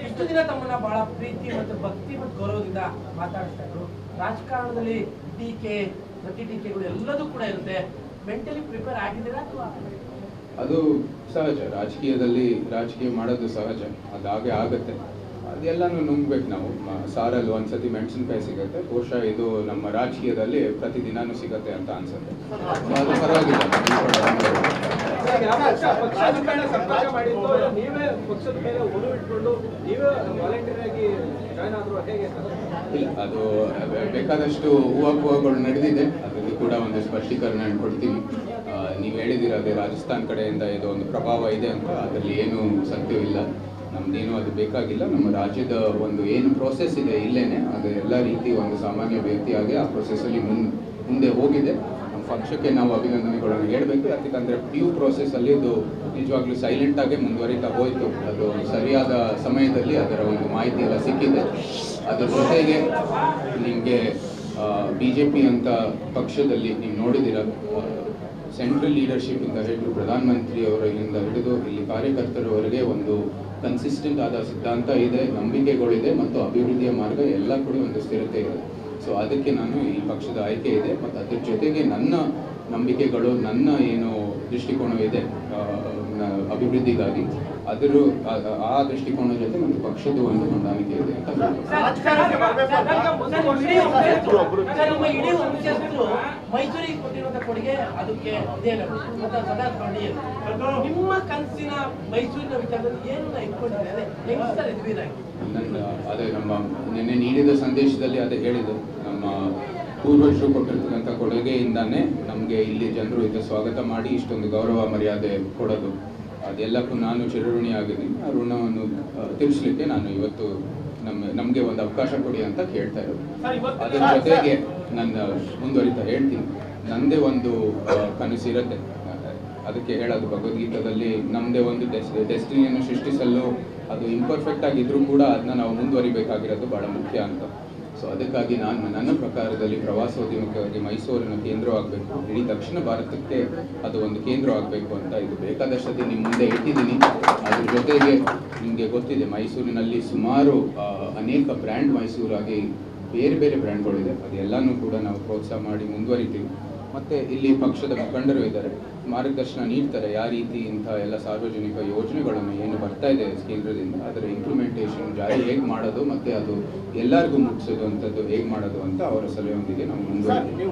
ಇಷ್ಟು ದಿನ ತಮ್ಮನ್ನ ಬಹಳ ಪ್ರೀತಿ ಮತ್ತು ಭಕ್ತಿ ಮತ್ತು ಗೌರವದಿಂದ ಮಾತಾಡ್ತಾ ಇದ್ರು. ರಾಜಕಾರಣದಲ್ಲಿ ಟೀಕೆ ಪ್ರತಿ ಟೀಕೆಗಳು ಎಲ್ಲದೂ ಕೂಡ ಇರುತ್ತೆ. ಮೆಂಟಲಿ ಪ್ರಿಪೇರ್ ಆಗಿದ್ದೀರಾ ಅಥವಾ? ಅದು ಸಹಜ, ರಾಜಕೀಯ ಮಾಡೋದು ಸಹಜ, ಅದಾಗೆ ಆಗುತ್ತೆ. ಅದೆಲ್ಲನೂ ನುಂಗ್ಬೇಕು ನಾವು. ಸಾರಲ್ಲಿ ಒಂದ್ಸತಿ ಮೆಣಸಿನ್ಕಾಯಿ ಸಿಗುತ್ತೆ, ಬಹುಶಃ ಇದು ನಮ್ಮ ರಾಜಕೀಯದಲ್ಲಿ ಪ್ರತಿದಿನಾನು ಸಿಗತ್ತೆ ಅಂತ ಅನ್ಸುತ್ತೆ. ಅದು ಪರವಾಗಿಲ್ಲ. ಇಲ್ಲ, ಅದು ಬೇಕಾದಷ್ಟು ಹೂವಾಗಳು ನಡೆದಿದೆ. ಅದರಲ್ಲಿ ಕೂಡ ಒಂದು ಸ್ಪಷ್ಟೀಕರಣ ಕೊಡ್ತೀವಿ. ನೀವು ಹೇಳಿದಿರ ಅದೇ ರಾಜಸ್ಥಾನ್ ಕಡೆಯಿಂದ ಇದು ಒಂದು ಪ್ರಭಾವ ಇದೆ ಅಂತ, ಅದರಲ್ಲಿ ಏನು ಸತ್ಯವಿಲ್ಲ. ನಮ್ದೇನು ಅದು ಬೇಕಾಗಿಲ್ಲ. ನಮ್ಮ ರಾಜ್ಯದ ಒಂದು ಏನು ಪ್ರೋಸೆಸ್ ಇದೆ ಇಲ್ಲೇನೆ, ಅದು ಎಲ್ಲ ರೀತಿ ಒಂದು ಸಾಮಾನ್ಯ ವ್ಯಕ್ತಿಯಾಗಿ ಆ ಪ್ರೋಸೆಸ್ಸಲ್ಲಿ ಮುಂದೆ ಹೋಗಿದೆ. ನಮ್ಮ ಪಕ್ಷಕ್ಕೆ ನಾವು ಅಭಿನಂದನೆಗಳನ್ನು ಹೇಳಬೇಕು. ಯಾಕಂದರೆ ಡ್ಯೂ ಪ್ರೋಸೆಸ್ಸಲ್ಲಿ ಇದು ನಿಜವಾಗ್ಲೂ ಸೈಲೆಂಟಾಗಿ ಮುಂದುವರಿತಾ ಹೋಯಿತು. ಅದು ಸರಿಯಾದ ಸಮಯದಲ್ಲಿ ಅದರ ಒಂದು ಮಾಹಿತಿ ಎಲ್ಲ ಸಿಕ್ಕಿದೆ. ಅದರ ಜೊತೆಗೆ ನಿಮಗೆ BJP ಅಂತ ಪಕ್ಷದಲ್ಲಿ ನೀವು ನೋಡಿದಿರ, ಸೆಂಟ್ರಲ್ ಲೀಡರ್ಶಿಪ್ ಇಂದ ಹಿಡಿದು ಪ್ರಧಾನಮಂತ್ರಿಯವರಿಂದ ಹಿಡಿದು ಇಲ್ಲಿ ಕಾರ್ಯಕರ್ತರವರೆಗೆ ಒಂದು ಕನ್ಸಿಸ್ಟೆಂಟ್ ಆದ ಸಿದ್ಧಾಂತ ಇದೆ, ನಂಬಿಕೆಗಳಿದೆ ಮತ್ತು ಅಭಿವೃದ್ಧಿಯ ಮಾರ್ಗ ಎಲ್ಲ ಕೂಡ ಒಂದು ಸ್ಥಿರತೆ ಇದೆ. ಸೊ ಅದಕ್ಕೆ ನಾನು ಈ ಪಕ್ಷದ ಆಯ್ಕೆ ಇದೆ. ಮತ್ತು ಅದ್ರ ಜೊತೆಗೆ ನನ್ನ ನಂಬಿಕೆಗಳು, ನನ್ನ ಏನು ದೃಷ್ಟಿಕೋನವಿದೆ ಅಭಿವೃದ್ಧಿಗಾಗಿ, ಆ ದೃಷ್ಟಿಕೋನದ ಜೊತೆ ಮತ್ತು ಪಕ್ಷದ ಒಂದು ಹೊಂದಾಣಿಕೆ ಇದೆ ಅಂತ ಮೈಸೂರಿಗೆ ಕೊಟ್ಟಿರುವಂತಹ ಕೊಡುಗೆ ಅದಕ್ಕೆ ನಿಮ್ಮ ಕನಸಿನ ಮೈಸೂರಿನ ವಿಚಾರದಲ್ಲಿ ಏನು ಇಟ್ಕೊಂಡಿದ್ದಾರೆ? ಅದೇ ನಮ್ಮ ನಿನ್ನೆ ನೀಡಿದ ಸಂದೇಶದಲ್ಲಿ ಅದೇ ಹೇಳಿದ್ದು, ನಮ್ಮ ಪೂರ್ವಜರು ಕೊಟ್ಟಿರ್ತಕ್ಕಂಥ ಕೊಡುಗೆಯಿಂದಾನೇ ನಮಗೆ ಇಲ್ಲಿ ಜನರು ಇದು ಸ್ವಾಗತ ಮಾಡಿ ಇಷ್ಟೊಂದು ಗೌರವ ಮರ್ಯಾದೆ ಕೊಡೋದು. ಅದೆಲ್ಲಕ್ಕೂ ನಾನು ಚಿರಋಣಿ ಆಗಿದ್ದೀನಿ. ಆ ಋಣವನ್ನು ತೀರಿಸಲಿಕ್ಕೆ ನಾನು ಇವತ್ತು ನಮಗೆ ಒಂದು ಅವಕಾಶ ಕೊಡಿ ಅಂತ ಕೇಳ್ತಾ ಇರೋದು. ಅದರ ಜೊತೆಗೆ ನನ್ನ ಮುಂದುವರಿತಾ ಹೇಳ್ತೀನಿ, ನನ್ನದೇ ಒಂದು ಕನಸಿರುತ್ತೆ. ಅದಕ್ಕೆ ಹೇಳೋದು ಭಗವದ್ಗೀತಾದಲ್ಲಿ ನಮ್ಮದೇ ಒಂದು ಡೆಸ್ಟಿನಿಯನ್ನು ಸೃಷ್ಟಿಸಲು ಅದು ಇಂಪರ್ಫೆಕ್ಟ್ ಆಗಿದ್ರೂ ಕೂಡ ಅದನ್ನ ನಾವು ಮುಂದುವರಿಬೇಕಾಗಿರೋದು ಭಾಳ ಮುಖ್ಯ ಅಂತ. ಸೊ ಅದಕ್ಕಾಗಿ ನನ್ನ ಪ್ರಕಾರದಲ್ಲಿ ಪ್ರವಾಸೋದ್ಯಮಕ್ಕಾಗಿ ಮೈಸೂರಿನ ಕೇಂದ್ರವಾಗಬೇಕು, ಇಡೀ ದಕ್ಷಿಣ ಭಾರತಕ್ಕೆ ಅದು ಒಂದು ಕೇಂದ್ರ ಆಗಬೇಕು ಅಂತ ಇದು ಬೇಕಾದಷ್ಟೇ ನಿಮ್ಮ ಮುಂದೆ ಇಟ್ಟಿದ್ದೀನಿ. ಅದ್ರ ಜೊತೆಗೆ ನಿಮಗೆ ಗೊತ್ತಿದೆ, ಮೈಸೂರಿನಲ್ಲಿ ಸುಮಾರು ಅನೇಕ ಬ್ರ್ಯಾಂಡ್ ಮೈಸೂರಾಗಿ ಬೇರೆ ಬೇರೆ ಬ್ರ್ಯಾಂಡ್ಗಳಿದೆ. ಅದೆಲ್ಲನೂ ಕೂಡ ನಾವು ಪ್ರೋತ್ಸಾಹ ಮಾಡಿ ಮುಂದುವರಿತೀವಿ. ಮತ್ತು ಇಲ್ಲಿ ಪಕ್ಷದ ಮುಖಂಡರು ಇದ್ದಾರೆ, ಮಾರ್ಗದರ್ಶನ ನೀಡ್ತಾರೆ ಯಾವ ರೀತಿ ಇಂಥ ಎಲ್ಲ ಸಾರ್ವಜನಿಕ ಯೋಜನೆಗಳನ್ನು ಏನು ಬರ್ತಾ ಇದೆ ಕೇಂದ್ರದಿಂದ ಅದರ ಇಂಪ್ಲಿಮೆಂಟೇಷನ್ ಜಾರಿ ಹೇಗೆ ಮಾಡೋದು ಮತ್ತು ಅದು ಎಲ್ಲರಿಗೂ ಮುಟ್ಟಿಸೋದು ಅಂಥದ್ದು ಹೇಗೆ ಮಾಡೋದು ಅಂತ ಅವರ ಸಲಹೆಯೊಂದಿಗೆ ನಾವು ಮುಂದುವರಿತೀವಿ.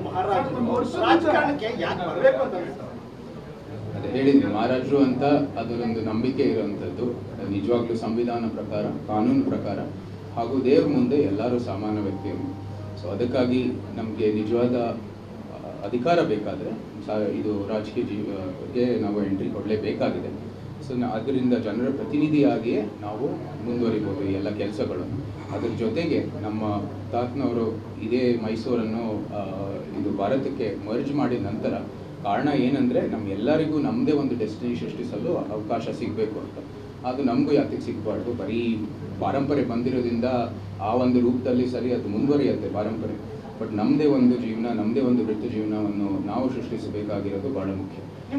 ಅದೇ ಹೇಳಿದ್ವಿ, ಮಹಾರಾಜರು ಅಂತ ಅದರೊಂದು ನಂಬಿಕೆ ಇರುವಂಥದ್ದು ನಿಜವಾಗ್ಲೂ ಸಂವಿಧಾನ ಪ್ರಕಾರ, ಕಾನೂನು ಪ್ರಕಾರ ಹಾಗೂ ದೇವ್ರ ಮುಂದೆ ಎಲ್ಲರೂ ಸಮಾನ ವ್ಯಕ್ತಿಗಳು. ಸೊ ಅದಕ್ಕಾಗಿ ನಮಗೆ ನಿಜವಾದ ಅಧಿಕಾರ ಬೇಕಾದರೆ ಇದು ರಾಜಕೀಯ ಜೀವಕ್ಕೆ ನಾವು ಎಂಟ್ರಿ ಕೊಡಲೇಬೇಕಾಗಿದೆ. ಸೊ ಅದರಿಂದ ಜನರ ಪ್ರತಿನಿಧಿಯಾಗಿಯೇ ನಾವು ಮುಂದುವರಿಬೋದು ಈ ಎಲ್ಲ ಕೆಲಸಗಳನ್ನು. ಅದ್ರ ಜೊತೆಗೆ ನಮ್ಮ ತಾತನವರು ಇದೇ ಮೈಸೂರನ್ನು ಇದು ಭಾರತಕ್ಕೆ ಮರ್ಜ್ ಮಾಡಿದ ನಂತರ ಕಾರಣ ಏನಂದರೆ ನಮ್ಮೆಲ್ಲರಿಗೂ ನಮ್ಮದೇ ಒಂದು ಡೆಸ್ಟಿನಿ ಸೃಷ್ಟಿಸಲು ಅವಕಾಶ ಸಿಗಬೇಕು ಅಂತ. ಅದು ನಮಗೂ ಯಾತಕ್ಕೆ ಸಿಗಬಾರ್ದು? ಬರೀ ಪಾರಂಪರೆ ಬಂದಿರೋದ್ರಿಂದ ಆ ಒಂದು ರೂಪದಲ್ಲಿ ಸರಿ ಅದು ಮುಂದುವರಿಯುತ್ತೆ ಪಾರಂಪರೆ, ಬಟ್ ನಮ್ಮದೇ ಒಂದು ಜೀವನ, ನಮ್ಮದೇ ಒಂದು ವೃತ್ತಿ ಜೀವನವನ್ನು ನಾವು ಸೃಷ್ಟಿಸಬೇಕಾಗಿರೋದು ಭಾಳ ಮುಖ್ಯ.